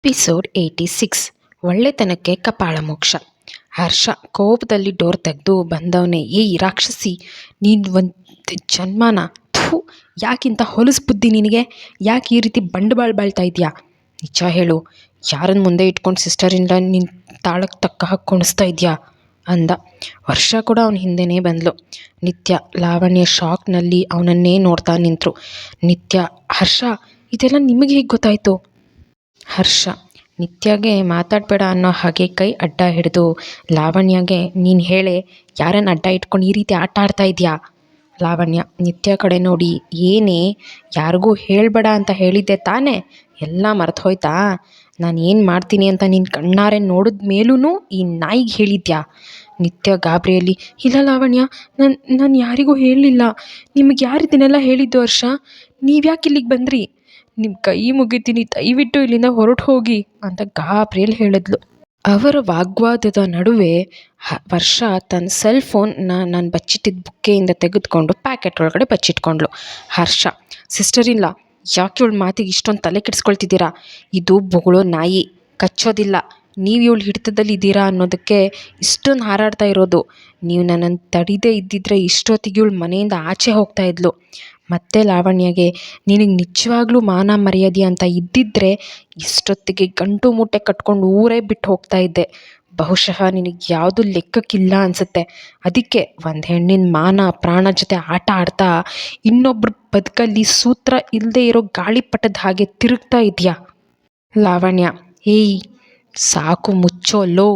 Episode 86 ಒಳ್ಳೆತನಕ್ಕೆ ಕಪಾಳ ಮೋಕ್ಷ. ಹರ್ಷ ಕೋಪದಲ್ಲಿ door ತೆಗೆದು ಬಂದವನೇ, ಏಯ್ ರಾಕ್ಷಸಿ, ನೀನು ಒಂದು ಜನ್ಮನ ಥೂ, ಯಾಕಿಂತ ಹೊಲಸು ಬುದ್ಧಿ ನಿನಗೆ? ಯಾಕೆ ಈ ರೀತಿ ಬಂಡವಾಳ ಬಾಳ್ತಾ ಇದೆಯಾ? ನಿಜ ಹೇಳು, ಯಾರನ್ನು ಮುಂದೆ ಇಟ್ಕೊಂಡು ಸಿಸ್ಟರಿಂದ ನಿನ್ನ ತಾಳಕ್ಕೆ ತಕ್ಕ ಹಾಕಿ ಕುಣಿಸ್ತಾ ಇದೆಯಾ ಅಂದ. ವರ್ಷ ಕೂಡ ಅವನ ಹಿಂದೆನೇ ಬಂದಳು. ನಿತ್ಯ ಲಾವಣ್ಯ ಶಾಕ್ನಲ್ಲಿ ಅವನನ್ನೇ ನೋಡ್ತಾ ನಿಂತರು. ನಿತ್ಯ, ಹರ್ಷ, ಇದೆಲ್ಲ ನಿಮಗೆ ಹೇಗೆ ಗೊತ್ತಾಯಿತು? ಹರ್ಷ ನಿತ್ಯಗೆ ಮಾತಾಡಬೇಡ ಅನ್ನೋ ಹಾಗೆ ಕೈ ಅಡ್ಡ ಹಿಡಿದು ಲಾವಣ್ಯಗೆ, ನೀನು ಹೇಳೆ, ಯಾರನ್ನು ಅಡ್ಡ ಇಟ್ಕೊಂಡು ಈ ರೀತಿ ಆಟ ಆಡ್ತಾ ಇದೆಯಾ? ಲಾವಣ್ಯ ನಿತ್ಯ ಕಡೆ ನೋಡಿ, ಏನೇ, ಯಾರಿಗೂ ಹೇಳಬೇಡ ಅಂತ ಹೇಳಿದ್ದೆ ತಾನೇ? ಎಲ್ಲ ಮರೆತು ಹೋಯ್ತಾ? ನಾನು ಏನು ಮಾಡ್ತೀನಿ ಅಂತ ನೀನು ಕಣ್ಣಾರೆ ನೋಡಿದ ಮೇಲೂ ಈ ನಾಯಿಗೆ ಹೇಳಿದ್ಯಾ? ನಿತ್ಯ ಗಾಬರಿಯಲ್ಲಿ, ಇಲ್ಲ ಲಾವಣ್ಯ, ನಾನು ಯಾರಿಗೂ ಹೇಳಲಿಲ್ಲ. ನಿಮಗೆ ಯಾರು ಇದನ್ನೆಲ್ಲ ಹೇಳಿದ್ದು? ಹರ್ಷ, ನೀವು ಯಾಕೆ ಇಲ್ಲಿಗೆ ಬಂದ್ರಿ? ನಿಮ್ಮ ಕೈ ಮುಗಿತೀನಿ, ದಯವಿಟ್ಟು ಇಲ್ಲಿಂದ ಹೊರಟು ಹೋಗಿ ಅಂತ ಗಾಬರಿಯಲ್ಲಿ ಹೇಳಿದ್ಲು. ಅವರ ವಾಗ್ವಾದದ ನಡುವೆ ವರ್ಷ ತನ್ನ ಸೆಲ್ ಫೋನ್ನ ನಾನು ಬಚ್ಚಿಟ್ಟಿದ್ದ ಬುಕ್ಕೆಯಿಂದ ತೆಗೆದುಕೊಂಡು ಪ್ಯಾಕೆಟ್ ಒಳಗಡೆ ಬಚ್ಚಿಟ್ಕೊಂಡ್ಳು. ಹರ್ಷ, ಸಿಸ್ಟರ್ ಇಲ್ಲ, ಯಾಕೆ ಇವಳು ಮಾತಿಗೆ ಇಷ್ಟೊಂದು ತಲೆ ಕೆಡಿಸ್ಕೊಳ್ತಿದ್ದೀರಾ? ಇದು ಬೊಗಳೋ ನಾಯಿ, ಕಚ್ಚೋದಿಲ್ಲ. ನೀವು ಇವಳು ಹಿಡಿತದಲ್ಲಿ ಇದ್ದೀರಾ ಅನ್ನೋದಕ್ಕೆ ಇಷ್ಟೊಂದು ಹಾರಾಡ್ತಾ ಇರೋದು. ನೀವು ನನ್ನನ್ನು ತಡಿದೇ ಇದ್ದಿದ್ರೆ ಇಷ್ಟೊತ್ತಿಗೆ ಇವಳು ಮನೆಯಿಂದ ಆಚೆ ಹೋಗ್ತಾ ಇದ್ಲು. ಮತ್ತೆ ಲಾವಣ್ಯಗೆ, ನಿನಗೆ ನಿಜವಾಗ್ಲೂ ಮಾನ ಮರ್ಯಾದೆ ಅಂತ ಇದ್ದಿದ್ದರೆ ಇಷ್ಟೊತ್ತಿಗೆ ಗಂಟು ಮೂಟೆ ಕಟ್ಕೊಂಡು ಊರೇ ಬಿಟ್ಟು ಹೋಗ್ತಾ ಇದ್ದೆ. ಬಹುಶಃ ನಿನಗೆ ಯಾವುದು ಲೆಕ್ಕಕ್ಕಿಲ್ಲ ಅನಿಸುತ್ತೆ. ಅದಕ್ಕೆ ಒಂದು ಹೆಣ್ಣಿನ ಮಾನ ಪ್ರಾಣ ಜೊತೆ ಆಟ ಆಡ್ತಾ ಇನ್ನೊಬ್ರ ಬದುಕಲ್ಲಿ ಸೂತ್ರ ಇಲ್ಲದೆ ಇರೋ ಗಾಳಿಪಟದ ಹಾಗೆ ತಿರುಗ್ತಾ ಇದೆಯಾ? ಲಾವಣ್ಯ, ಏಯ್ ಸಾಕು ಮುಚ್ಚೋ ಲೋ,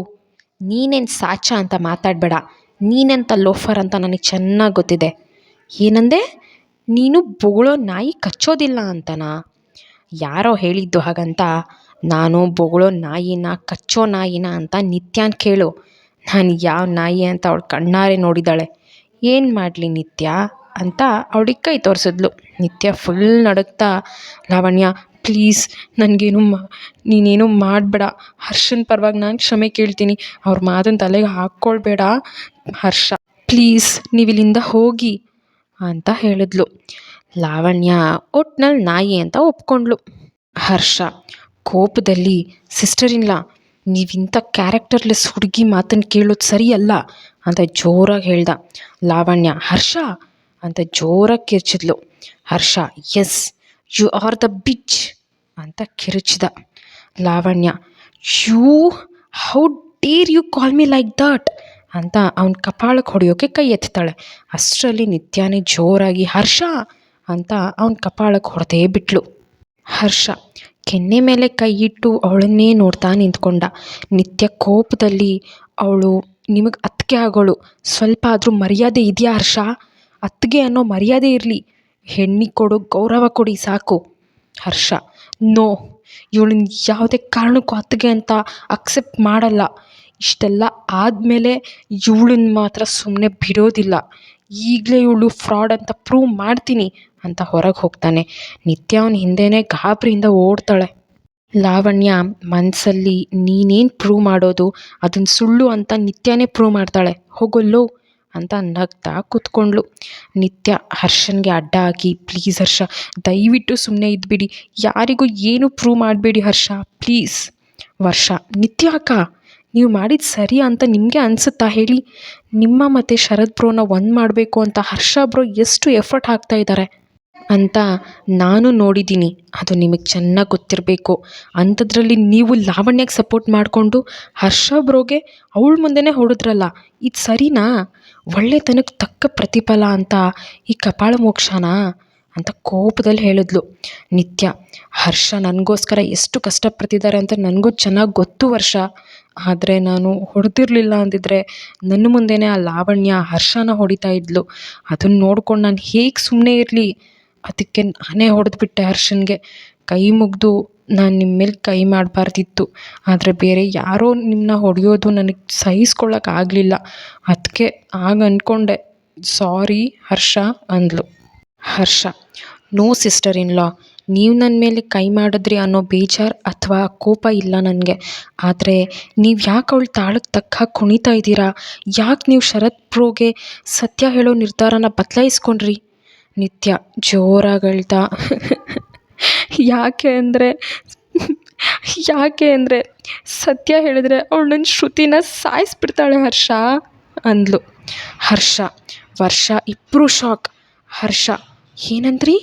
ನೀನೇನು ಸಾಚ ಅಂತ ಮಾತಾಡಬೇಡ. ನೀನೆಂತ ಲೋಫರ್ ಅಂತ ನನಗೆ ಚೆನ್ನಾಗಿ ಗೊತ್ತಿದೆ. ಏನಂದೆ? ನೀನು ಬೊಗಳೋ ನಾಯಿ ಕಚ್ಚೋದಿಲ್ಲ ಅಂತನಾ? ಯಾರೋ ಹೇಳಿದ್ದು ಹಾಗಂತ? ನಾನು ಬೊಗಳೋ ನಾಯಿನ ಕಚ್ಚೋ ನಾಯಿನ ಅಂತ ನಿತ್ಯನ ಕೇಳು. ನಾನು ಯಾವ ನಾಯಿ ಅಂತ ಅವಳು ಕಣ್ಣಾರೆ ನೋಡಿದ್ದಾಳೆ. ಏನು ಮಾಡಲಿ ನಿತ್ಯ ಅಂತ ಅವಳಿಗೆ ಕೈ ತೋರಿಸಿದ್ಲು. ನಿತ್ಯ ಫುಲ್ ನಡುಗ್ತಾ, ಲಾವಣ್ಯ ಪ್ಲೀಸ್ ನೀನೇನು ಮಾಡಬೇಡ. ಹರ್ಷನ ಪರವಾಗಿ ನಾನು ಕ್ಷಮೆ ಕೇಳ್ತೀನಿ. ಅವ್ರ ಮಾತನ್ನು ತಲೆಗೆ ಹಾಕ್ಕೊಳ್ಬೇಡ ಹರ್ಷ, ಪ್ಲೀಸ್ ನೀವಿಲ್ಲಿಂದ ಹೋಗಿ ಅಂತ ಹೇಳಿದ್ಲು. ಲಾವಣ್ಯ ಒಟ್ನಲ್ಲಿ ನಾಯಿ ಅಂತ ಒಪ್ಕೊಂಡ್ಳು. ಹರ್ಷ ಕೋಪದಲ್ಲಿ, ಸಿಸ್ಟರ್ ಇಲ್ಲ, ನೀವಿಂಥ ಕ್ಯಾರೆಕ್ಟರ್ಲೆಸ್ ಹುಡುಗಿ ಮಾತನ್ನು ಕೇಳೋದು ಸರಿಯಲ್ಲ ಅಂತ ಜೋರಾಗಿ ಹೇಳ್ದ. ಲಾವಣ್ಯ, ಹರ್ಷ ಅಂತ ಜೋರಾಗಿ ಕಿರ್ಚಿದ್ಲು. Harsha, yes you are the bitch ಅಂತ ಕಿರುಚಿದ. Lavanya, you how dare you call me like that ಅಂತ ಅವನ ಕಪಾಳಕ್ಕೆ ಹೊಡೆಯೋಕೆ ಕೈ ಎತ್ತಾಳೆ. ಅಷ್ಟರಲ್ಲಿ ನಿತ್ಯನೇ ಜೋರಾಗಿ ಹರ್ಷ ಅಂತ ಅವನ ಕಪಾಳಕ್ಕೆ ಹೊಡೆದೇ ಬಿಟ್ಲು. ಹರ್ಷ ಕೆನ್ನೆ ಮೇಲೆ ಕೈ ಇಟ್ಟು ಅವಳನ್ನೇ ನೋಡ್ತಾ ನಿಂತ್ಕೊಂಡ. ನಿತ್ಯ ಕೋಪದಲ್ಲಿ, ಅವಳು ನಿಮಗೆ ಅತ್ತಿಗೆ ಆಗೋಳು, ಸ್ವಲ್ಪ ಆದರೂ ಮರ್ಯಾದೆ ಇದೆಯಾ ಹರ್ಷ? ಅತ್ತಿಗೆ ಅನ್ನೋ ಮರ್ಯಾದೆ ಇರಲಿ, ಹೆಣ್ಣಿಗೆ ಕೊಡೋ ಗೌರವ ಕೊಡಿ ಸಾಕು. ಹರ್ಷ, ನೋ, ಇವಳನ್ನ ಯಾವುದೇ ಕಾರಣಕ್ಕೂ ಅತ್ತಿಗೆ ಅಂತ ಅಕ್ಸೆಪ್ಟ್ ಮಾಡಲ್ಲ. ಇಷ್ಟೆಲ್ಲ ಆದಮೇಲೆ ಇವಳನ್ನ ಮಾತ್ರ ಸುಮ್ಮನೆ ಬಿಡೋದಿಲ್ಲ. ಈಗಲೇ ಇವಳು ಫ್ರಾಡ್ ಅಂತ ಪ್ರೂವ್ ಮಾಡ್ತೀನಿ ಅಂತ ಹೊರಗೆ ಹೋಗ್ತಾನೆ. ನಿತ್ಯ ಅವನ ಹಿಂದೆನೇ ಗಾಬರಿಯಿಂದ ಓಡ್ತಾಳೆ. ಲಾವಣ್ಯ ಮನಸ್ಸಲ್ಲಿ, ನೀನೇನು ಪ್ರೂವ್ ಮಾಡೋದು? ಅದನ್ನು ಸುಳ್ಳು ಅಂತ ನಿತ್ಯನೇ ಪ್ರೂವ್ ಮಾಡ್ತಾಳೆ, ಹೋಗೊಲ್ಲೋ ಅಂತ ನಗ್ತಾ ಕೂತ್ಕೊಂಡ್ಳು. ನಿತ್ಯ ಹರ್ಷನ್ಗೆ ಅಡ್ಡ ಹಾಕಿ, ಪ್ಲೀಸ್ ಹರ್ಷ, ದಯವಿಟ್ಟು ಸುಮ್ಮನೆ ಇದ್ಬಿಡಿ, ಯಾರಿಗೂ ಏನೂ ಪ್ರೂವ್ ಮಾಡಬೇಡಿ ಹರ್ಷ, ಪ್ಲೀಸ್. ವರ್ಷ, ನಿತ್ಯ ಅಕ್ಕ, ನೀವು ಮಾಡಿದ್ದು ಸರಿ ಅಂತ ನಿಮಗೆ ಅನಿಸುತ್ತಾ ಹೇಳಿ? ನಿಮ್ಮ ಮತ್ತು ಶರತ್ ಬ್ರೋನ ಒಂದು ಮಾಡಬೇಕು ಅಂತ ಹರ್ಷ ಬ್ರೋ ಎಷ್ಟು ಎಫರ್ಟ್ ಹಾಕ್ತಾ ಇದ್ದಾರೆ ಅಂತ ನಾನು ನೋಡಿದ್ದೀನಿ. ಅದು ನಿಮಗೆ ಚೆನ್ನಾಗಿ ಗೊತ್ತಿರಬೇಕು. ಅಂಥದ್ರಲ್ಲಿ ನೀವು ಲಾವಣ್ಯಕ್ಕೆ ಸಪೋರ್ಟ್ ಮಾಡಿಕೊಂಡು ಹರ್ಷ ಬ್ರೋಗೆ ಅವಳ ಮುಂದೆನೇ ಹೊಡೆದ್ರಲ್ಲ, ಇದು ಸರಿನಾ? ಒಳ್ಳೆತನಕ್ಕೆ ತಕ್ಕ ಪ್ರತಿಫಲ ಅಂತ ಈ ಕಪಾಳ ಮೋಕ್ಷನಾ ಅಂತ ಕೋಪದಲ್ಲಿ ಹೇಳಿದ್ಲು. ನಿತ್ಯ, ಹರ್ಷ ನನಗೋಸ್ಕರ ಎಷ್ಟು ಕಷ್ಟಪಡ್ತಿದ್ದಾರೆ ಅಂತ ನನಗೂ ಚೆನ್ನಾಗಿ ಗೊತ್ತು ವರ್ಷ. ಆದರೆ ನಾನು ಹೊಡೆದಿರಲಿಲ್ಲ ಅಂದಿದ್ರೆ ನನ್ನ ಮುಂದೆನೇ ಆ ಲಾವಣ್ಯ ಹರ್ಷನ ಹೊಡಿತಾ ಇದ್ಲು. ಅದನ್ನು ನೋಡ್ಕೊಂಡು ನಾನು ಹೇಗೆ ಸುಮ್ಮನೆ ಇರಲಿ? ಅದಕ್ಕೆ ನಾನೇ ಹೊಡೆದ್ಬಿಟ್ಟೆ ಹರ್ಷನ್ಗೆ. ಕೈ ಮುಗಿದು ನಾನು ನಿಮ್ಮ ಮೇಲೆ ಕೈ ಮಾಡಬಾರ್ದಿತ್ತು, ಆದರೆ ಬೇರೆ ಯಾರೋ ನಿಮ್ಮನ್ನ ಹೊಡೆಯೋದು ನನಗೆ ಸಹಿಸ್ಕೊಳ್ಳೋಕ್ಕಾಗಲಿಲ್ಲ. ಅದಕ್ಕೆ ಆಗ ಅಂದ್ಕೊಂಡೆ, ಸಾರಿ ಹರ್ಷ ಅಂದ್ಲು. ಹರ್ಷ, ನೋ ಸಿಸ್ಟರ್ ಇನ್ ಲಾ, ನೀವು ನನ್ನ ಮೇಲೆ ಕೈ ಮಾಡಿದ್ರಿ ಅನ್ನೋ ಬೇಜಾರು ಅಥವಾ ಕೋಪ ಇಲ್ಲ ನನಗೆ. ಆದರೆ ನೀವು ಯಾಕೆ ಅವಳು ತಾಳಕ್ಕೆ ತಕ್ಕ ಕುಣಿತಾ ಇದ್ದೀರಾ? ಯಾಕೆ ನೀವು ಶರತ್ ಬ್ರೋಗೆ ಸತ್ಯ ಹೇಳೋ ನಿರ್ಧಾರನ ಬದಲಾಯಿಸ್ಕೊಂಡ್ರಿ? ನಿತ್ಯ ಜೋರಾಗಿ ಹೇಳ್ತಾ, ಯಾಕೆ ಅಂದರೆ ಯಾಕೆ ಅಂದರೆ ಸತ್ಯ ಹೇಳಿದ್ರೆ ಅವಳು ನನ್ನ ಶ್ರುತಿನ ಸಾಯಿಸ್ಬಿಡ್ತಾಳೆ ಹರ್ಷ ಅಂದ್ಲು. ಹರ್ಷ ವರ್ಷ ಇಬ್ಬರೂ ಶಾಕ್. ಹರ್ಷ ಏನಂದ್ರಿ?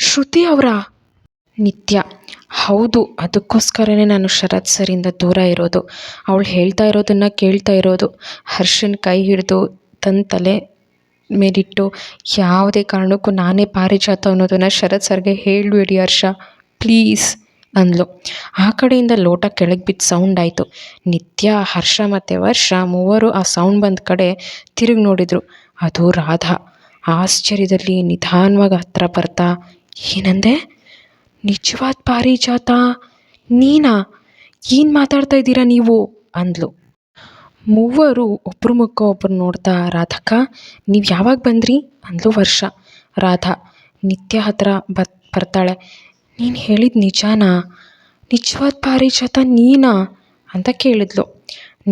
ಶ್ರುತಿ ಅವರಾ? ನಿತ್ಯ ಹೌದು, ಅದಕ್ಕೋಸ್ಕರನೇ ನಾನು ಶರತ್ ಸರಿಂದ ದೂರ ಇರೋದು. ಅವಳು ಹೇಳ್ತಾ ಇರೋದನ್ನು ಕೇಳ್ತಾ ಇರೋದು. ಹರ್ಷನ ಕೈ ಹಿಡಿದು ತನ್ನ ತಲೆ ಮೇಲಿಟ್ಟು ಯಾವುದೇ ಕಾರಣಕ್ಕೂ ನಾನೇ ಪಾರಿಜಾತ ಅನ್ನೋದನ್ನು ಶರತ್ ಸರ್ಗೆ ಹೇಳಬೇಡಿ ಹರ್ಷ ಪ್ಲೀಸ್ ಅಂದ್ಲು. ಆ ಕಡೆಯಿಂದ ಲೋಟ ಕೆಳಗೆ ಬಿದ್ದು ಸೌಂಡ್ ಆಯಿತು. ನಿತ್ಯ, ಹರ್ಷ ಮತ್ತು ವರ್ಷ ಮೂವರು ಆ ಸೌಂಡ್ ಬಂದ ಕಡೆ ತಿರುಗಿ ನೋಡಿದರು. ಅದು ರಾಧಾ. ಆಶ್ಚರ್ಯದಲ್ಲಿ ನಿಧಾನವಾಗಿ ಹತ್ರ ಬರ್ತಾ, ಏನಂದೆ? ನಿಜವಾದ ಪಾರಿಜಾತ ನೀನಾ? ಏನು ಮಾತಾಡ್ತಾ ಇದ್ದೀರಾ ನೀವು ಅಂದ್ಲು. ಮೂವರು ಒಬ್ರ ಮುಖ ಒಬ್ರು ನೋಡ್ತಾ, ರಾಧಕ್ಕ ನೀವು ಯಾವಾಗ ಬಂದ್ರಿ ಅಂದ್ಲು ವರ್ಷ. ರಾಧಾ ನಿತ್ಯ ಹತ್ರ ಬರ್ತಾಳೆ. ನೀನು ಹೇಳಿದ ನಿಜಾನಾ? ನಿಜವಾದ ಪಾರಿಜಾತ ನೀನಾ ಅಂತ ಕೇಳಿದ್ಲು.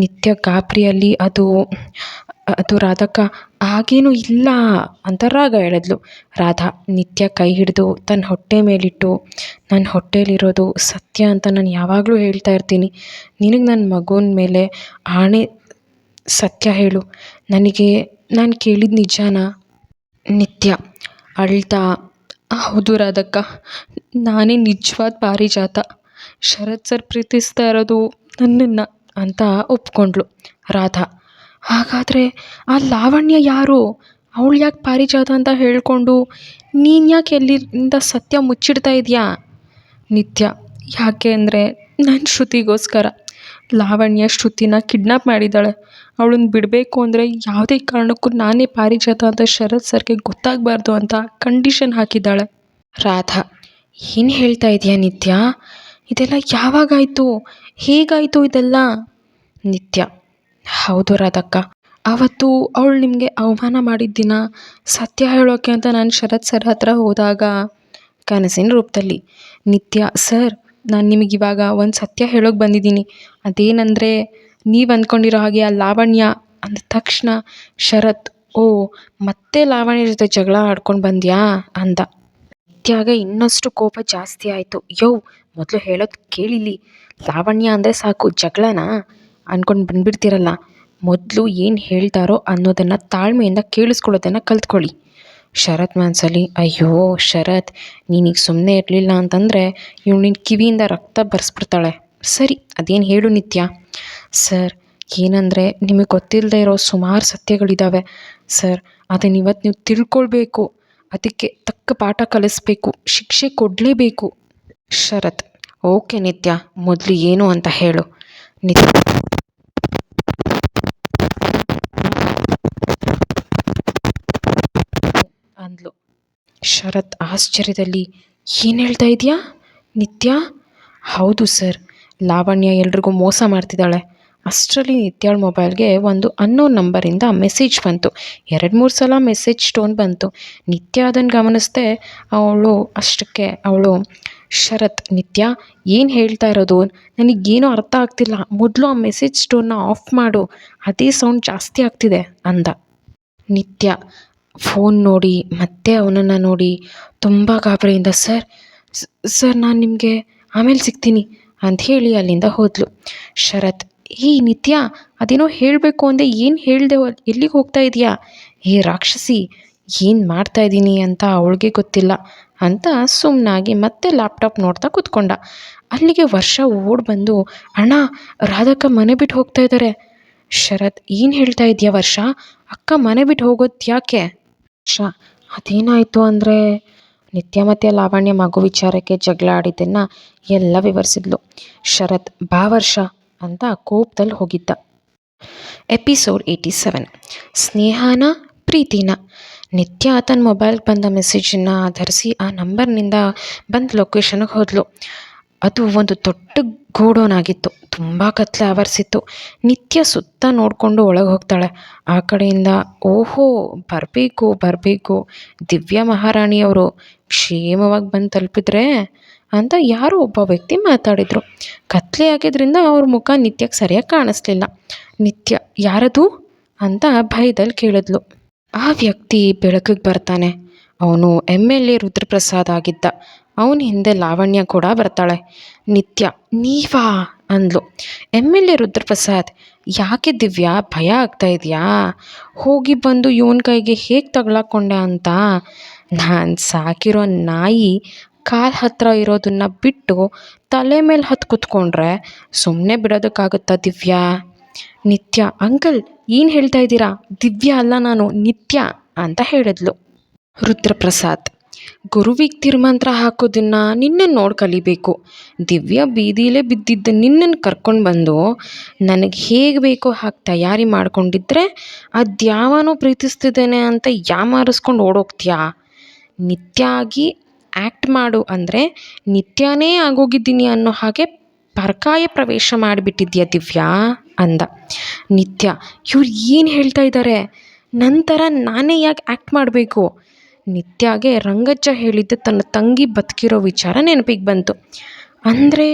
ನಿತ್ಯ ಗಾಬರಿಯಲ್ಲಿ ಅದು ರಾಧಕ್ಕ ಹಾಗೇನೂ ಇಲ್ಲ ಅಂತ ರಾಗ ಹೇಳಿದ್ಲು. ರಾಧಾ ನಿತ್ಯ ಕೈ ಹಿಡಿದು ತನ್ನ ಹೊಟ್ಟೆ ಮೇಲಿಟ್ಟು, ನನ್ನ ಹೊಟ್ಟೆಯಲ್ಲಿರೋದು ಸತ್ಯ ಅಂತ ನಾನು ಯಾವಾಗಲೂ ಹೇಳ್ತಾ ಇರ್ತೀನಿ. ನಿನಗೆ ನನ್ನ ಮಗುನ ಮೇಲೆ ಆಣೆ, ಸತ್ಯ ಹೇಳು, ನಾನು ಕೇಳಿದ ನಿಜಾನಾ? ನಿತ್ಯ ಅಳ್ತಾ, ಹೌದು ರಾಧಕ್ಕ, ನಾನೇ ನಿಜವಾದ ಪಾರಿಜಾತ. ಶರತ್ ಸರ್ ಪ್ರೀತಿಸ್ತಾ ಇರೋದು ನನ್ನನ್ನು ಅಂತ ಒಪ್ಕೊಂಡ್ಳು. ರಾಧಾ ಹಾಗಾದರೆ ಆ ಲಾವಣ್ಯ ಯಾರು? ಅವಳು ಯಾಕೆ ಪಾರಿಜಾತ ಅಂತ ಹೇಳಿಕೊಂಡು ನೀನು ಯಾಕೆ ಎಲ್ಲಿಂದ ಸತ್ಯ ಮುಚ್ಚಿಡ್ತಾ ಇದೆಯಾ? ನಿತ್ಯ ಯಾಕೆ ಅಂದರೆ ನನ್ನ ಶ್ರುತಿಗೋಸ್ಕರ. ಲಾವಣ್ಯ ಶ್ರುತಿನ ಕಿಡ್ನಾಪ್ ಮಾಡಿದ್ದಾಳೆ. ಅವಳನ್ನು ಬಿಡಬೇಕು ಅಂದರೆ ಯಾವುದೇ ಕಾರಣಕ್ಕೂ ನಾನೇ ಪಾರಿಜಾತ ಅಂತ ಶರತ್ ಸರ್ಗೆ ಗೊತ್ತಾಗಬಾರ್ದು ಅಂತ ಕಂಡೀಷನ್ ಹಾಕಿದ್ದಾಳೆ. ರಾಧಾ ಏನು ಹೇಳ್ತಾ ಇದೆಯಾ ನಿತ್ಯ? ಇದೆಲ್ಲ ಯಾವಾಗಾಯಿತು? ಹೇಗಾಯಿತು ಇದೆಲ್ಲ? ನಿತ್ಯ ಹೌದು ರಾಧಕ್ಕ, ಆವತ್ತು ಅವಳು ನಿಮಗೆ ಅವಮಾನ ಮಾಡಿದ ದಿನ ಸತ್ಯ ಹೇಳೋಕ್ಕೆ ಅಂತ ನಾನು ಶರತ್ ಸರ್ ಹತ್ರ ಹೋದಾಗ ಕನಸಿನ ರೂಪದಲ್ಲಿ. ನಿತ್ಯ ಸರ್, ನಾನು ನಿಮಗಿವಾಗ ಒಂದು ಸತ್ಯ ಹೇಳೋಕ್ಕೆ ಬಂದಿದ್ದೀನಿ. ಅದೇನೆಂದರೆ, ನೀವು ಅಂದ್ಕೊಂಡಿರೋ ಹಾಗೆ ಆ ಲಾವಣ್ಯ ಅಂದ ತಕ್ಷಣ ಶರತ್, ಓ ಮತ್ತೆ ಲಾವಣ್ಯ ಜೊತೆ ಜಗಳ ಆಡ್ಕೊಂಡು ಬಂದ್ಯಾ ಅಂದ. ನಿತ್ಯಾಗ ಇನ್ನಷ್ಟು ಕೋಪ ಜಾಸ್ತಿ ಆಯಿತು. ಮೊದಲು ಹೇಳೋದು ಕೇಳಿಲಿ. ಲಾವಣ್ಯ ಅಂದರೆ ಸಾಕು ಜಗಳನಾ ಅಂದ್ಕೊಂಡು ಬಂದುಬಿಡ್ತೀರಲ್ಲ. ಮೊದಲು ಏನು ಹೇಳ್ತಾರೋ ಅನ್ನೋದನ್ನು ತಾಳ್ಮೆಯಿಂದ ಕೇಳಿಸ್ಕೊಳ್ಳೋದನ್ನು ಕಲ್ತ್ಕೊಳ್ಳಿ. ಶರತ್ ಮನಸ್ಸಲ್ಲಿ, ಅಯ್ಯೋ ಶರತ್, ನೀನೀಗ ಸುಮ್ಮನೆ ಇರಲಿಲ್ಲ ಅಂತಂದರೆ ಇವಳು ನಿನ್ನ ಕಿವಿಯಿಂದ ರಕ್ತ ಬರ್ಸ್ಬಿಡ್ತಾಳೆ. ಸರಿ, ಅದೇನು ಹೇಳು ನಿತ್ಯ. ಸರ್, ಏನಂದರೆ ನಿಮಗೆ ಗೊತ್ತಿಲ್ಲದೆ ಇರೋ ಸುಮಾರು ಸತ್ಯಗಳಿದ್ದಾವೆ ಸರ್. ಅದನ್ನು ಇವತ್ತು ನೀವು ತಿಳ್ಕೊಳ್ಬೇಕು. ಅದಕ್ಕೆ ತಕ್ಕ ಪಾಠ ಕಲಿಸ್ಬೇಕು, ಶಿಕ್ಷೆ ಕೊಡಲೇಬೇಕು. ಶರತ್ ಓಕೆ ನಿತ್ಯ, ಮೊದಲು ಏನು ಅಂತ ಹೇಳು. ನಿತ್ಯ ಅಂದ್ಲು. ಶರತ್ ಆಶ್ಚರ್ಯದಲ್ಲಿ, ಏನು ಹೇಳ್ತಾ ಇದೆಯಾ ನಿತ್ಯ? ಹೌದು ಸರ್, ಲಾವಣ್ಯ ಎಲ್ರಿಗೂ ಮೋಸ ಮಾಡ್ತಿದ್ದಾಳೆ. ಅಷ್ಟರಲ್ಲಿ ನಿತ್ಯಾಳ ಮೊಬೈಲ್ಗೆ ಒಂದು ಅನ್ನೋನ್ ನಂಬರಿಂದ ಮೆಸೇಜ್ ಬಂತು. 2-3 ಸಲ ಮೆಸೇಜ್ ಟೋನ್ ಬಂತು. ನಿತ್ಯ ಅದನ್ನು ಗಮನಿಸ್ದೆ. ಅವಳು ಶರತ್, ನಿತ್ಯ ಏನು ಹೇಳ್ತಾ ಇರೋದು? ನನಗೇನೂ ಅರ್ಥ ಆಗ್ತಿಲ್ಲ. ಮೊದಲು ಆ ಮೆಸೇಜ್ ಟೋನ್ನ ಆಫ್ ಮಾಡು, ಅದೇ ಸೌಂಡ್ ಜಾಸ್ತಿ ಆಗ್ತಿದೆ ಅಂದ. ನಿತ್ಯ ಫೋನ್ ನೋಡಿ ಮತ್ತೆ ಅವನನ್ನು ನೋಡಿ ತುಂಬ ಗಾಬರಿಯಿಂದ, ಸರ್ ನಾನು ನಿಮಗೆ ಆಮೇಲೆ ಸಿಗ್ತೀನಿ ಅಂತ ಹೇಳಿ ಅಲ್ಲಿಂದ ಹೋದ್ಲು. ಶರತ್, ಈ ನಿತ್ಯ, ಅದೇನೋ ಹೇಳಬೇಕು ಅಂದೆ, ಏನು ಹೇಳ್ದೆ? ಎಲ್ಲಿಗೆ ಹೋಗ್ತಾ ಇದೆಯಾ? ರಾಕ್ಷಸಿ, ಏನು ಮಾಡ್ತಾ ಇದ್ದೀನಿ ಅಂತ ಅವಳಿಗೆ ಗೊತ್ತಿಲ್ಲ ಅಂತ ಸುಮ್ಮನಾಗಿ ಮತ್ತೆ ಲ್ಯಾಪ್ಟಾಪ್ ನೋಡ್ತಾ ಕೂತ್ಕೊಂಡ. ಅಲ್ಲಿಗೆ ವರ್ಷ ಓಡಿ ಬಂದು, ಅಣ್ಣ, ರಾಧಕ್ಕ ಮನೆ ಬಿಟ್ಟು ಹೋಗ್ತಾ ಇದ್ದಾರೆ. ಶರತ್, ಏನು ಹೇಳ್ತಾ ಇದೆಯಾ ವರ್ಷ? ಅಕ್ಕ ಮನೆ ಬಿಟ್ಟು ಹೋಗೋದು ಯಾಕೆ? ಅದೇನಾಯಿತು ಅಂದರೆ, ನಿತ್ಯ ಮತ್ತು ಲಾವಣ್ಯ ಮಗು ವಿಚಾರಕ್ಕೆ ಜಗಳ ಆಡಿದ್ದನ್ನು ಎಲ್ಲ ವಿವರಿಸಿದ್ಲು. ಶರತ್, ಬಾ ವರ್ಷ ಅಂತ ಕೋಪದಲ್ಲಿ ಹೋಗಿದ್ದ. ಎಪಿಸೋಡ್ 87. ಸ್ನೇಹಾನ ಪ್ರೀತಿನ. ನಿತ್ಯ ತನ್ನ ಮೊಬೈಲ್ಗೆ ಬಂದ ಮೆಸೇಜನ್ನು ಆಧರಿಸಿ ಆ ನಂಬರ್ನಿಂದ ಬಂದ ಲೊಕೇಶನ್ಗೆ ಹೋದ್ಲು. ಅದು ಒಂದು ದೊಡ್ಡ ಗೋಡೌನ್ ಆಗಿತ್ತು. ತುಂಬ ಕತ್ಲೆ ಆವರಿಸಿತ್ತು. ನಿತ್ಯ ಸುತ್ತ ನೋಡಿಕೊಂಡು ಒಳಗೆ ಹೋಗ್ತಾಳೆ. ಆ ಕಡೆಯಿಂದ, ಓಹೋ, ಬರಬೇಕು, ದಿವ್ಯಾ ಮಹಾರಾಣಿಯವರು ಕ್ಷೇಮವಾಗಿ ಬಂದು ತಲುಪಿದ್ರೆ ಅಂತ ಯಾರೋ ಒಬ್ಬ ವ್ಯಕ್ತಿ ಮಾತಾಡಿದರು. ಕತ್ಲೆ ಆಗಿದ್ದರಿಂದ ಅವ್ರ ಮುಖ ನಿತ್ಯಕ್ಕೆ ಸರಿಯಾಗಿ ಕಾಣಿಸ್ಲಿಲ್ಲ. ನಿತ್ಯ, ಯಾರದು ಅಂತ ಭಯದಲ್ಲಿ ಕೇಳಿದ್ಲು. ಆ ವ್ಯಕ್ತಿ ಬೆಳಕಿಗೆ ಬರ್ತಾನೆ. ಅವನು MLA ರುದ್ರಪ್ರಸಾದ್ ಆಗಿದ್ದ. ಅವನ ಹಿಂದೆ ಲಾವಣ್ಯ ಕೂಡ ಬರ್ತಾಳೆ. ನಿತ್ಯ, ನೀವಾ ಅಂದ್ಲು. ಎಲ್ ಎ ರುದ್ರಪ್ರಸಾದ್, ಯಾಕೆ ದಿವ್ಯಾ, ಭಯ ಆಗ್ತಾ ಇದೆಯಾ? ಹೋಗಿ ಬಂದು ಇವನ ಕೈಗೆ ಹೇಗೆ ತಗ್ಲಾಕೊಂಡೆ ಅಂತ. ನಾನು ಸಾಕಿರೋ ನಾಯಿ ಕಾಲು ಹತ್ರ ಇರೋದನ್ನ ಬಿಟ್ಟು ತಲೆ ಮೇಲೆ ಹತ್ತು ಕೂತ್ಕೊಂಡ್ರೆ ಸುಮ್ಮನೆ ಬಿಡೋದಕ್ಕಾಗುತ್ತಾ ದಿವ್ಯಾ? ನಿತ್ಯ, ಅಂಕಲ್ ಏನು ಹೇಳ್ತಾ ಇದ್ದೀರಾ? ದಿವ್ಯಾ ಅಲ್ಲ ನಾನು, ನಿತ್ಯ ಅಂತ ಹೇಳಿದ್ಲು. ರುದ್ರಪ್ರಸಾದ್, ಗುರುವಿಗೆ ತಿರುಮಂತ್ರ ಹಾಕೋದನ್ನ ನಿನ್ನನ್ನು ನೋಡಿ ಕಲಿಬೇಕು. ದಿವ್ಯಾ ಬೀದಿಲೇ ಬಿದ್ದಿದ್ದ ನಿನ್ನನ್ನು ಕರ್ಕೊಂಡು ಬಂದು ನನಗೆ ಹೇಗೆ ಬೇಕೋ ಹಾಗೆ ತಯಾರಿ ಮಾಡ್ಕೊಂಡಿದ್ರೆ ಅದ್ಯಾವನೋ ಪ್ರೀತಿಸ್ತಿದ್ದೇನೆ ಅಂತ ಯಾಮಾರಿಸ್ಕೊಂಡು ಓಡೋಗ್ತೀಯಾ? ನಿತ್ಯ ಆಗಿ ಆ್ಯಕ್ಟ್ ಮಾಡು ಅಂದರೆ ನಿತ್ಯನೇ ಆಗೋಗಿದ್ದೀನಿ ಅನ್ನೋ ಹಾಗೆ ಪರಕಾಯ ಪ್ರವೇಶ ಮಾಡಿಬಿಟ್ಟಿದ್ಯಾ ದಿವ್ಯಾ ಅಂದ. ನಿತ್ಯ, ಇವ್ರು ಏನು ಹೇಳ್ತಾ ಇದ್ದಾರೆ? ನಂತರ ನಾನೇ ಯಾಕೆ ಆ್ಯಕ್ಟ್ ಮಾಡಬೇಕು? ನಿತ್ಯಾಗೆ ರಂಗಜ್ಜ ಹೇಳಿದ್ದು ತನ್ನ ತಂಗಿ ಬದುಕಿರೋ ವಿಚಾರ ನೆನಪಿಗೆ ಬಂತು. ಅಂದರೆ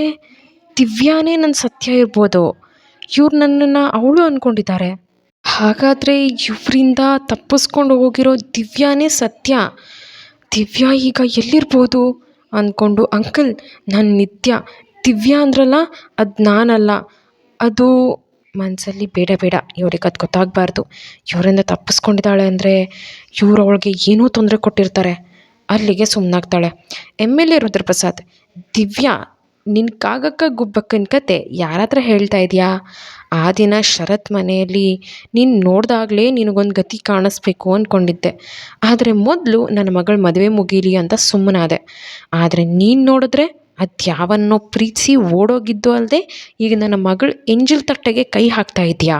ದಿವ್ಯಾನೇ ನನ್ನ ಸತ್ಯ ಇರ್ಬೋದು. ಇವ್ರು ನನ್ನನ್ನು ಅವಳು ಅಂದ್ಕೊಂಡಿದ್ದಾರೆ. ಹಾಗಾದರೆ ಇವರಿಂದ ತಪ್ಪಿಸ್ಕೊಂಡು ಹೋಗಿರೋ ದಿವ್ಯಾನೇ ಸತ್ಯ. ದಿವ್ಯಾ ಈಗ ಎಲ್ಲಿರ್ಬೋದು ಅಂದ್ಕೊಂಡು, ಅಂಕಲ್ ನಾನು ನಿತ್ಯ, ದಿವ್ಯಾ ಅಂದ್ರಲ್ಲ ಅದು ನಾನಲ್ಲ. ಅದು ಮನಸ್ಸಲ್ಲಿ ಬೇಡ ಬೇಡ, ಇವ್ರಿಗೆ ಅದು ಗೊತ್ತಾಗಬಾರ್ದು. ಇವರಿಂದ ತಪ್ಪಿಸ್ಕೊಂಡಿದ್ದಾಳೆ ಅಂದರೆ ಇವ್ರು ಅವಳಿಗೆ ಏನೂ ತೊಂದರೆ ಕೊಟ್ಟಿರ್ತಾರೆ. ಅಲ್ಲಿಗೆ ಸುಮ್ಮನಾಗ್ತಾಳೆ. ಎಲ್ ಎ ರುದ್ರಪ್ರಸಾದ್, ದಿವ್ಯಾ ನಿನ್ನ ಕಾಗಕ್ಕ ಗುಬ್ಬಕ್ಕನ ಕತೆ ಯಾರ ಹತ್ರ ಹೇಳ್ತಾ ಇದೆಯಾ? ಆ ದಿನ ಶರತ್ ಮನೆಯಲ್ಲಿ ನೀನು ನೋಡಿದಾಗಲೇ ನಿನಗೊಂದು ಗತಿ ಕಾಣಿಸ್ಬೇಕು ಅಂದ್ಕೊಂಡಿದ್ದೆ. ಆದರೆ ಮೊದಲು ನನ್ನ ಮಗಳ ಮದುವೆ ಮುಗೀಲಿ ಅಂತ ಸುಮ್ಮನಾದೆ. ಆದರೆ ನೀನು ನೋಡಿದ್ರೆ ಅದ್ಯಾವನ್ನೋ ಪ್ರೀತಿಸಿ ಓಡೋಗಿದ್ದು ಅಲ್ಲದೆ ಈಗ ನನ್ನ ಮಗಳು ಎಂಜಲ್ ತಟ್ಟೆಗೆ ಕೈ ಹಾಕ್ತಾ ಇದೆಯಾ?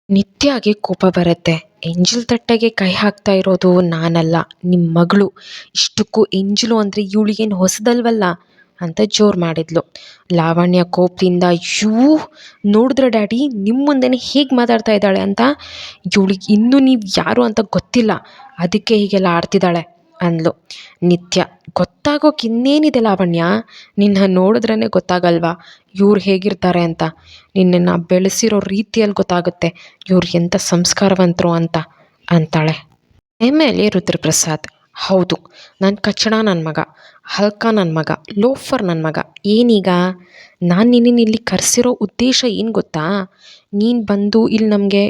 ನಿತ್ಯಾಗೆ ಕೋಪ ಬರುತ್ತೆ. ಎಂಜಲ್ ತಟ್ಟೆಗೆ ಕೈ ಹಾಕ್ತಾ ಇರೋದು ನಾನಲ್ಲ, ನಿಮ್ಮ ಮಗಳು. ಇಷ್ಟಕ್ಕೂ ಎಂಜಲು ಅಂದರೆ ಇವಳಿಗೇನು ಹೊಸದಲ್ವಲ್ಲ ಅಂತ ಜೋರು ಮಾಡಿದ್ಲು. ಲಾವಣ್ಯ ಕೋಪದಿಂದ, ನೋಡಿದ್ರೆ ಡ್ಯಾಡಿ ನಿಮ್ಮ ಮುಂದೆನೇ ಹೇಗೆ ಮಾತಾಡ್ತಾ ಇದ್ದಾಳೆ ಅಂತ. ಇವಳಿಗೆ ಇನ್ನೂ ನೀವು ಯಾರು ಅಂತ ಗೊತ್ತಿಲ್ಲ, ಅದಕ್ಕೆ ಹೀಗೆಲ್ಲ ಆಡ್ತಿದ್ದಾಳೆ ಅಂದ್ಲು. ನಿತ್ಯ, ಗೊತ್ತಾಗೋಕೆ ಇನ್ನೇನಿದೆ ಲಾವಣ್ಯ, ನಿನ್ನ ನೋಡಿದ್ರೇ ಗೊತ್ತಾಗಲ್ವಾ ಇವ್ರು ಹೇಗಿರ್ತಾರೆ ಅಂತ. ನಿನ್ನನ್ನು ಬೆಳೆಸಿರೋ ರೀತಿಯಲ್ಲಿ ಗೊತ್ತಾಗುತ್ತೆ ಇವ್ರು ಎಂಥ ಸಂಸ್ಕಾರವಂತರು ಅಂತ ಅಂತಾಳೆ. ಎ ರುದ್ರಪ್ರಸಾದ್, ಹೌದು, ನನ್ನ ಕಚ್ಚಡ ನನ್ನ ಮಗ, ಹಲ್ಕ ನನ್ನ ಮಗ, ಲೋಫರ್ ನನ್ನ ಮಗ. ಏನೀಗ? ನಾನು ನಿನ್ನನ್ನು ಇಲ್ಲಿ ಕರೆಸಿರೋ ಉದ್ದೇಶ ಏನು ಗೊತ್ತಾ? ನೀನು ಬಂದು ಇಲ್ಲಿ ನಮಗೆ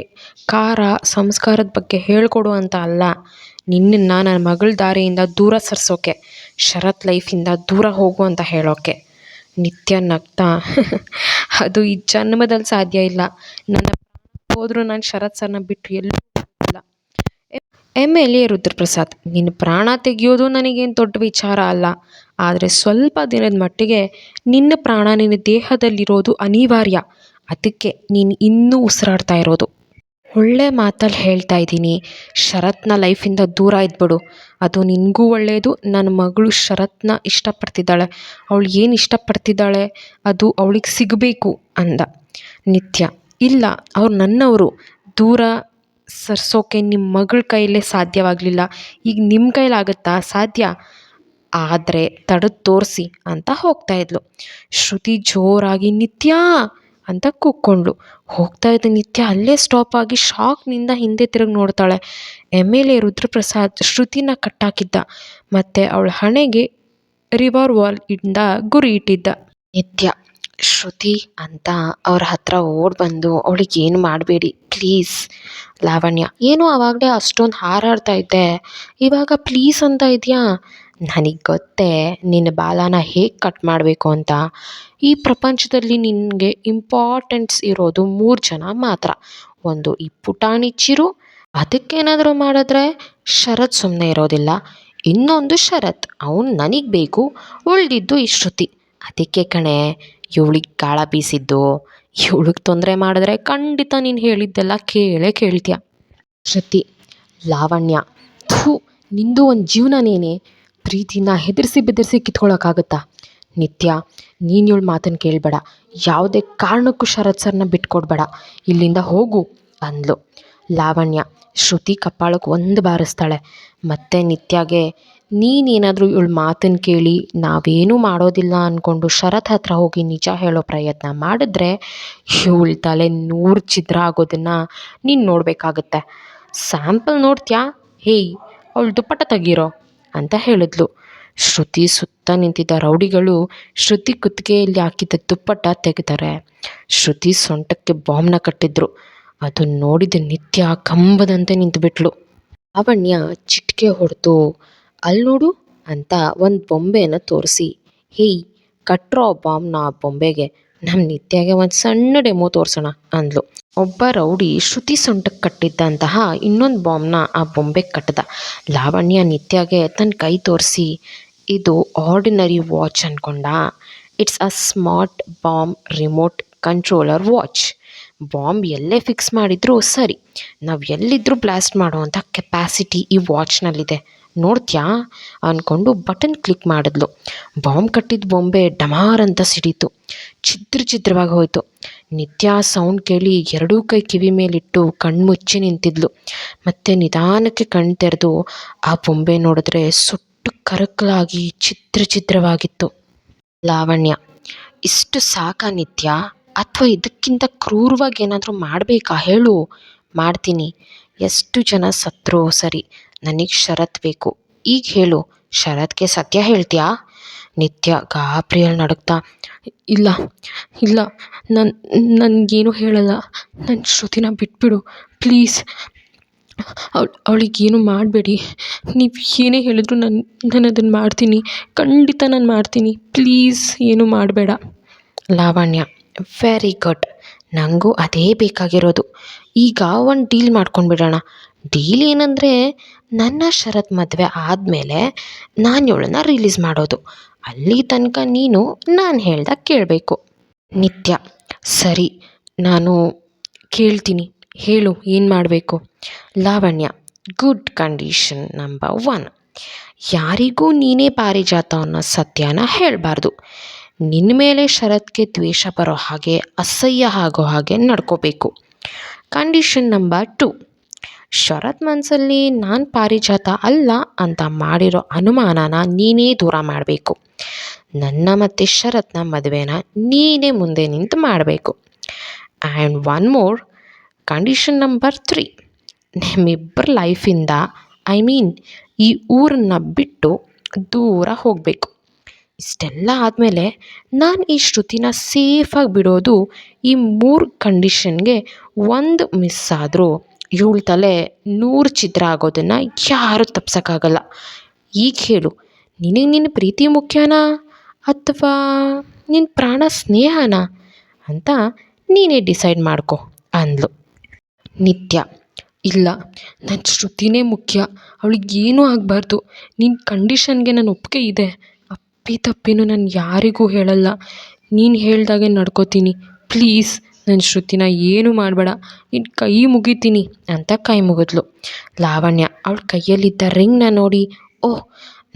ಕಾರ ಸಂಸ್ಕಾರದ ಬಗ್ಗೆ ಹೇಳ್ಕೊಡು ಅಂತ ಅಲ್ಲ, ನಿನ್ನನ್ನು ನನ್ನ ಮಗಳ ದಾರಿಯಿಂದ ದೂರ ಸರಿಸೋಕೆ, ಶರತ್ ಲೈಫಿಂದ ದೂರ ಹೋಗು ಅಂತ ಹೇಳೋಕ್ಕೆ. ನಿತ್ಯ ನಗ್ತಾ, ಅದು ಈ ಜನ್ಮದಲ್ಲಿ ಸಾಧ್ಯ ಇಲ್ಲ. ನನ್ನ ಹೋದರೂ ನಾನು ಶರತ್ ಸರ್ನ ಬಿಟ್ಟು ಎಲ್ಲೂ ಹೋಗಿಲ್ಲ. ಎ ರುದ್ರಪ್ರಸಾದ್, ನಿನ್ನ ಪ್ರಾಣ ತೆಗೆಯೋದು ನನಗೇನು ದೊಡ್ಡ ವಿಚಾರ ಅಲ್ಲ. ಆದರೆ ಸ್ವಲ್ಪ ದಿನದ ಮಟ್ಟಿಗೆ ನಿನ್ನ ಪ್ರಾಣ ನಿನ್ನ ದೇಹದಲ್ಲಿರೋದು ಅನಿವಾರ್ಯ. ಅದಕ್ಕೆ ನೀನು ಇನ್ನೂ ಉಸಿರಾಡ್ತಾ ಇರೋದು. ಒಳ್ಳೆ ಮಾತಲ್ಲಿ ಹೇಳ್ತಾ ಇದ್ದೀನಿ, ಶರತ್ನ ಲೈಫಿಂದ ದೂರ ಇದ್ಬಿಡು. ಅದು ನಿನಗೂ ಒಳ್ಳೆಯದು. ನನ್ನ ಮಗಳು ಶರತ್ನ ಇಷ್ಟಪಡ್ತಿದ್ದಾಳೆ, ಅವಳು ಏನು ಇಷ್ಟಪಡ್ತಿದ್ದಾಳೆ ಅದು ಅವಳಿಗೆ ಸಿಗಬೇಕು ಅಂದ. ನಿತ್ಯ, ಇಲ್ಲ, ಅವ್ರು ನನ್ನವರು. ದೂರ ಸರ್ಸೋಕೆ ನಿಮ್ಮ ಮಗಳ ಕೈಲೇ ಸಾಧ್ಯವಾಗಲಿಲ್ಲ, ಈಗ ನಿಮ್ಮ ಕೈಲಾಗುತ್ತಾ ಸಾಧ್ಯ? ಆದರೆ ತಡೆದು ತೋರಿಸಿ ಅಂತ ಹೋಗ್ತಾ ಇದ್ಲು. ಶ್ರುತಿ ಜೋರಾಗಿ ನಿತ್ಯ ಅಂತ ಕೂಕ್ಕೊಂಡ್ಳು. ಹೋಗ್ತಾ ಇದ್ದ ನಿತ್ಯ ಅಲ್ಲೇ ಸ್ಟಾಪ್ ಆಗಿ ಶಾಕ್ನಿಂದ ಹಿಂದೆ ತಿರುಗಿ ನೋಡ್ತಾಳೆ. ಎ ರುದ್ರಪ್ರಸಾದ್ ಶ್ರುತಿನ ಕಟ್ಟಾಕಿದ್ದ ಮತ್ತು ಅವಳ ಹಣೆಗೆ ರಿವಾಲ್ವರ್ ಇಂದ ಗುರಿ ಇಟ್ಟಿದ್ದ. ನಿತ್ಯ, ಶ್ರುತಿ ಅಂತ ಅವ್ರ ಹತ್ರ ಓಡಿ ಬಂದು, ಅವಳಿಗೆ ಏನು ಮಾಡಬೇಡಿ ಪ್ಲೀಸ್. ಲಾವಣ್ಯ, ಏನೋ ಆವಾಗಲೇ ಅಷ್ಟೊಂದು ಹಾರಾಡ್ತಾ ಇದ್ದೆ, ಇವಾಗ ಪ್ಲೀಸ್ ಅಂತ ಇದೆಯಾ? ನನಗೆ ಗೊತ್ತೇ ನಿನ್ನ ಬಾಲನ ಹೇಗೆ ಕಟ್ ಮಾಡಬೇಕು ಅಂತ. ಈ ಪ್ರಪಂಚದಲ್ಲಿ ನಿನಗೆ ಇಂಪಾರ್ಟೆನ್ಸ್ ಇರೋದು 3 ಜನ ಮಾತ್ರ. ಒಂದು ಈ ಪುಟಾಣಿ ಚಿರು, ಅದಕ್ಕೇನಾದರೂ ಮಾಡಿದ್ರೆ ಶರತ್ ಸುಮ್ಮನೆ ಇರೋದಿಲ್ಲ. ಇನ್ನೊಂದು ಶರತ್, ಅವನು ನನಗೆ ಬೇಕು. ಉಳಿದಿದ್ದು ಈ ಶ್ರುತಿ. ಅದಕ್ಕೆ ಕಣೆ ಇವಳಿಗೆ ಗಾಳ ಬೀಸಿದ್ದು. ಇವಳಿಗೆ ತೊಂದರೆ ಮಾಡಿದ್ರೆ ಖಂಡಿತ ನೀನು ಹೇಳಿದ್ದೆಲ್ಲ ಕೇಳ್ತೀಯ. ಶ್ರುತಿ, ಲಾವಣ್ಯ, ಥೂ, ನಿಂದು ಒಂದು ಜೀವನನೇನೆ. ಪ್ರೀತಿನ ಹೆದರಿಸಿ ಬೆದರಿಸಿ ಕಿತ್ಕೊಳ್ಳೋಕ್ಕಾಗುತ್ತಾ? ನಿತ್ಯ, ನೀನು ಇವಳು ಮಾತನ್ನು ಕೇಳಬೇಡ. ಯಾವುದೇ ಕಾರಣಕ್ಕೂ ಶರತ್ ಸರ್ನ ಬಿಟ್ಕೊಡ್ಬೇಡ. ಇಲ್ಲಿಂದ ಹೋಗು ಅಂದ್ಲು. ಲಾವಣ್ಯ ಶ್ರುತಿ ಕಪ್ಪಾಳಕ್ಕೆ ಒಂದು ಬಾರಿಸ್ತಾಳೆ. ಮತ್ತು ನಿತ್ಯಗೆ, ನೀನೇನಾದರೂ ಇವಳು ಮಾತನ್ನು ಕೇಳಿ ನಾವೇನೂ ಮಾಡೋದಿಲ್ಲ ಅಂದ್ಕೊಂಡು ಶರತ್ ಹತ್ರ ಹೋಗಿ ನಿಜ ಹೇಳೋ ಪ್ರಯತ್ನ ಮಾಡಿದ್ರೆ ಇವಳ ತಲೆ 100 ಛಿದ್ರ ಆಗೋದನ್ನು ನೀನು ನೋಡಬೇಕಾಗತ್ತೆ. ಸ್ಯಾಂಪಲ್ ನೋಡ್ತೀಯಾ? ಹೇಯ್, ಅವಳು ದುಪ್ಪಟ್ಟ ತೆಗೀರೋ ಅಂತ ಹೇಳಿದ್ಲು. ಶ್ರುತಿ ಸುತ್ತ ನಿಂತಿದ್ದ ರೌಡಿಗಳು ಶ್ರುತಿ ಕುತ್ತಿಗೆಯಲ್ಲಿ ಹಾಕಿದ್ದ ದುಪ್ಪಟ್ಟ ತೆಗೆದರೆ ಶ್ರುತಿ ಸೊಂಟಕ್ಕೆ ಬಾಂಬ್ನ ಕಟ್ಟಿದ್ರು. ಅದನ್ನು ನೋಡಿದ ನಿತ್ಯ ಕಂಬದಂತೆ ನಿಂತುಬಿಟ್ಲು. ಲಾವಣ್ಯ ಚಿಟಿಕೆ ಹೊಡೆದು ಅಲ್ಲಿ ನೋಡು ಅಂತ ಒಂದು ಬೊಂಬೆಯನ್ನು ತೋರಿಸಿ, ಹೇಯ್ ಕಟ್ರೋ ಬಾಂಬ್ನ ಆ ಬೊಂಬೆಗೆ, ನಮ್ಮ ನಿತ್ಯಾಗೆ ಒಂದು ಸಣ್ಣ ಡೆಮೋ ತೋರಿಸೋಣ ಅಂದ್ಲು. ಒಬ್ಬ ರೌಡಿ ಶ್ರುತಿ ಸೊಂಟಕ್ಕೆ ಕಟ್ಟಿದ್ದಂತಹ ಇನ್ನೊಂದು ಬಾಂಬ್ನ ಆ ಬೊಂಬೆಗೆ ಕಟ್ಟದ. ಲಾವಣ್ಯ ನಿತ್ಯಾಗೆ ತನ್ನ ಕೈ ತೋರಿಸಿ, ಇದು ಆರ್ಡಿನರಿ ವಾಚ್ ಅಂದ್ಕೊಂಡ, it's a smart bomb remote controller watch. Bomb ಎಲ್ಲೇ ಫಿಕ್ಸ್ ಮಾಡಿದರೂ ಸರಿ, ನಾವು ಎಲ್ಲಿದ್ದರೂ ಬ್ಲಾಸ್ಟ್ ಮಾಡುವಂಥ ಕೆಪಾಸಿಟಿ ಈ ವಾಚ್ನಲ್ಲಿದೆ, ನೋಡ್ತೀಯಾ ಅಂದ್ಕೊಂಡು ಬಟನ್ ಕ್ಲಿಕ್ ಮಾಡಿದ್ಲು. ಬಾಂಬ್ ಕಟ್ಟಿದ ಬೊಂಬೆ ಡಮಾರ್ ಅಂತ ಸಿಡೀತು, ಛಿದ್ರವಾಗಿ ಹೋಯಿತು. ನಿತ್ಯ ಸೌಂಡ್ ಕೇಳಿ ಎರಡೂ ಕೈ ಕಿವಿ ಮೇಲಿಟ್ಟು ಕಣ್ಮುಚ್ಚಿ ನಿಂತಿದ್ಲು. ಮತ್ತೆ ನಿಧಾನಕ್ಕೆ ಕಣ್ಣು ತೆರೆದು ಆ ಬೊಂಬೆ ನೋಡಿದ್ರೆ ಸುಟ್ಟು ಕರಕಲಾಗಿ ಛಿದ್ರವಾಗಿತ್ತು. ಲಾವಣ್ಯ, ಇಷ್ಟು ಸಾಕಾ ನಿತ್ಯ, ಅಥವಾ ಇದಕ್ಕಿಂತ ಕ್ರೂರವಾಗಿ ಏನಾದರೂ ಮಾಡಬೇಕಾ ಹೇಳು? ಮಾಡ್ತೀನಿ. ಎಷ್ಟು ಜನ ಸತ್ರೋ ಸರಿ, ನನಗೆ ಷರತ್ತು ಬೇಕು. ಈಗ ಹೇಳು, ಷರತ್ಗೆ ಸತ್ಯ ಹೇಳ್ತೀಯಾ? ನಿತ್ಯ ಗಾಬರಿಯಲ್ಲಿ ನಡುಗ್ತಾ, ಇಲ್ಲ ಇಲ್ಲ, ನನಗೇನು ಹೇಳಲ್ಲ, ನನ್ನ ಶ್ರುತಿನ ಬಿಟ್ಬಿಡು ಪ್ಲೀಸ್, ಅವಳಿಗೇನು ಮಾಡಬೇಡಿ, ನೀವು ಏನೇ ಹೇಳಿದ್ರು ನಾನು ಅದನ್ನು ಮಾಡ್ತೀನಿ, ಖಂಡಿತ ನಾನು ಮಾಡ್ತೀನಿ, ಪ್ಲೀಸ್ ಏನು ಮಾಡಬೇಡ. ಲಾವಣ್ಯ, ವೆರಿ ಗುಡ್, ನನಗೂ ಅದೇ ಬೇಕಾಗಿರೋದು. ಈಗ ಒಂದು ಡೀಲ್ ಮಾಡ್ಕೊಂಡ್ಬಿಡೋಣ. ಡೀಲ್ ಏನಂದರೆ, ನನ್ನ ಶರತ್ ಮದುವೆ ಆದಮೇಲೆ ನಾನು ಇವಳನ್ನ ರಿಲೀಸ್ ಮಾಡೋದು. ಅಲ್ಲಿ ತನಕ ನೀನು ನಾನು ಹೇಳ್ದಾಗ ಕೇಳಬೇಕು. ನಿತ್ಯ, ಸರಿ, ನಾನು ಕೇಳ್ತೀನಿ, ಹೇಳು ಏನು ಮಾಡಬೇಕು. ಲಾವಣ್ಯ, ಗುಡ್. ಕಂಡೀಷನ್ ನಂಬರ್ 1, ಯಾರಿಗೂ ನೀನೇ ಪಾರಿಜಾತ ಅನ್ನೋ ಸತ್ಯನ ಹೇಳಬಾರ್ದು. ನಿನ್ನ ಮೇಲೆ ಶರತ್ಗೆ ದ್ವೇಷ ಬರೋ ಹಾಗೆ, ಅಸಹ್ಯ ಆಗೋ ಹಾಗೆ ನಡ್ಕೋಬೇಕು. ಕಂಡೀಷನ್ ನಂಬರ್ 2, ಶರತ್ ಮನಸ್ಸಲ್ಲಿ ನಾನು ಪಾರಿಜಾತ ಅಲ್ಲ ಅಂತ ಮಾಡಿರೋ ಅನುಮಾನನ ನೀನೇ ದೂರ ಮಾಡಬೇಕು. ನನ್ನ ಮತ್ತು ಶರತ್ನ ಮದುವೆನ ನೀನೇ ಮುಂದೆ ನಿಂತು ಮಾಡಬೇಕು. And one more, condition number 3, ನಿಮ್ಮಿಬ್ಬರ ಲೈಫಿಂದ, ಐ ಮೀನ್ ಈ ಊರನ್ನು ಬಿಟ್ಟು ದೂರ ಹೋಗಬೇಕು. ಇಷ್ಟೆಲ್ಲ ಆದಮೇಲೆ ನಾನು ಈ ಶ್ರುತಿನ ಸೇಫಾಗಿ ಬಿಡೋದು. ಈ 3 ಕಂಡೀಷನ್ಗೆ ಒಂದು ಮಿಸ್ ಆದರೂ ಇವಳ ತಲೆ 100 ಛಿದ್ರ ಆಗೋದನ್ನು ಯಾರೂ ತಪ್ಸೋಕ್ಕಾಗಲ್ಲ. ಈಗ ಹೇಳು, ನಿನಗೆ ನಿನ್ನ ಪ್ರೀತಿ ಮುಖ್ಯನಾ ಅಥವಾ ನಿನ್ನ ಪ್ರಾಣ ಸ್ನೇಹನಾ ಅಂತ ನೀನೇ ಡಿಸೈಡ್ ಮಾಡ್ಕೊ ಅಂದ್ಲು. ನಿತ್ಯ, ಇಲ್ಲ, ನನ್ನ ಶ್ರುತಿನೇ ಮುಖ್ಯ, ಅವಳಿಗೇನೂ ಆಗಬಾರ್ದು. ನಿನ್ನ ಕಂಡೀಷನ್ಗೆ ನನ್ನ ಒಪ್ಪಿಗೆ ಇದೆ. ತಪ್ಪಿನೂ ನಾನು ಯಾರಿಗೂ ಹೇಳಲ್ಲ, ನೀನು ಹೇಳ್ದಾಗೆ ನಡ್ಕೋತೀನಿ. ಪ್ಲೀಸ್ ನನ್ನ ಶ್ರುತಿನ ಏನೂ ಮಾಡಬೇಡ, ನಿನ್ನ ಕೈ ಮುಗಿತೀನಿ ಅಂತ ಕೈ ಮುಗಿದ್ಲು. ಲಾವಣ್ಯ ಅವಳ ಕೈಯಲ್ಲಿದ್ದ ರಿಂಗ್ನ ನೋಡಿ, ಓಹ್,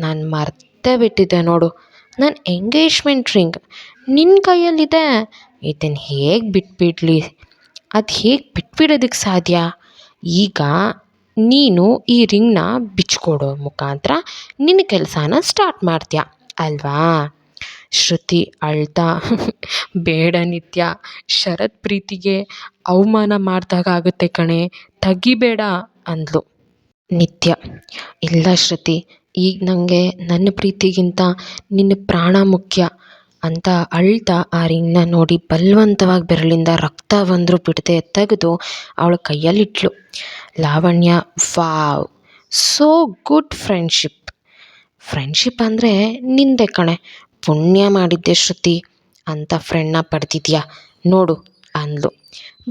ನಾನು ಮರ್ತೇ ಬಿಟ್ಟಿದ್ದೆ ನೋಡು, ನನ್ನ ಎಂಗೇಜ್ಮೆಂಟ್ ರಿಂಗ್ ನಿನ್ನ ಕೈಯಲ್ಲಿದೆ, ಇದನ್ನು ಹೇಗೆ ಬಿಟ್ಬಿಡ್ಲಿ? ಅದು ಹೇಗೆ ಬಿಟ್ಬಿಡೋದಕ್ಕೆ ಸಾಧ್ಯ? ಈಗ ನೀನು ಈ ರಿಂಗ್ನ ಬಿಚ್ಕೊಡೋ ಮುಖಾಂತರ ನಿನ್ನ ಕೆಲಸನ ಸ್ಟಾರ್ಟ್ ಮಾಡ್ತೀಯ ಅಲ್ವಾ? ಶ್ರುತಿ ಅಳ್ತಾ, ಬೇಡ ನಿತ್ಯ, ಶರತ್ ಪ್ರೀತಿಗೆ ಅವಮಾನ ಮಾಡಿದಾಗ ಆಗುತ್ತೆ ಕಣೆ, ತೆಗಿಬೇಡ ಅಂದ್ಲು. ನಿತ್ಯ, ಇಲ್ಲ ಶ್ರುತಿ, ಈಗ ನನಗೆ ನನ್ನ ಪ್ರೀತಿಗಿಂತ ನಿನ್ನ ಪ್ರಾಣ ಮುಖ್ಯ ಅಂತ ಅಳ್ತಾ ಆ ರಿಂಗ್ನ ನೋಡಿ ಬಲವಂತವಾಗಿ ಬೆರಳಿಂದ ರಕ್ತ ಬಂದರೂ ಬಿಡದೆ ತೆಗೆದು ಅವಳ ಕೈಯಲ್ಲಿಟ್ಲು. Lavanya, wow, so good friendship ಅಂದರೆ ನಿಂದೆ ಕಣೆ, ಪುಣ್ಯ ಮಾಡಿದ್ದೆ ಶ್ರುತಿ ಅಂತ ಫ್ರೆಂಡ್ನ ಪಡೆದಿದ್ಯಾ ನೋಡು ಅಂದ್ಲು.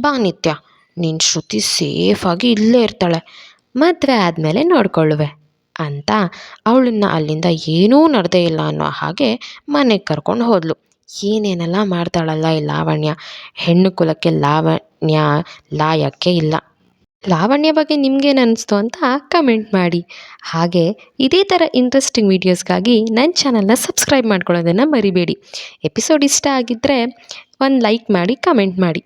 ಬಾ ನಿತ್ಯ, ನಿನ್ನ ಶ್ರುತಿ ಸೇಫಾಗಿ ಇಲ್ಲೇ ಇರ್ತಾಳೆ, ಮದುವೆ ಆದಮೇಲೆ ನೋಡ್ಕೊಳ್ಳುವೆ ಅಂತ ಅವಳನ್ನು ಅಲ್ಲಿಂದ ಏನೂ ನಡೆದೇ ಇಲ್ಲ ಅನ್ನೋ ಹಾಗೆ ಮನೆಗೆ ಕರ್ಕೊಂಡು ಹೋದ್ಲು. ಏನೇನೆಲ್ಲ ಮಾಡ್ತಾಳಲ್ಲ ಈ ಲಾವಣ್ಯ, ಹೆಣ್ಣು ಕುಲಕ್ಕೆ ಲಾವಣ್ಯ ಲಾಯಕ್ಕೆ ಇಲ್ಲ. ಲಾವಣ್ಯ ಬಗ್ಗೆ ನಿಮ್ಗೇನು ಅನ್ನಿಸ್ತು ಅಂತ ಕಮೆಂಟ್ ಮಾಡಿ. ಹಾಗೆ ಇದೇ ಥರ ಇಂಟ್ರೆಸ್ಟಿಂಗ್ ವೀಡಿಯೋಸ್ಗಾಗಿ ನನ್ನ ಚಾನಲ್ನ ಸಬ್ಸ್ಕ್ರೈಬ್ ಮಾಡ್ಕೊಳ್ಳೋದನ್ನು ಮರಿಬೇಡಿ. ಎಪಿಸೋಡ್ ಇಷ್ಟ ಆಗಿದ್ದರೆ ಒಂದು ಲೈಕ್ ಮಾಡಿ, ಕಮೆಂಟ್ ಮಾಡಿ.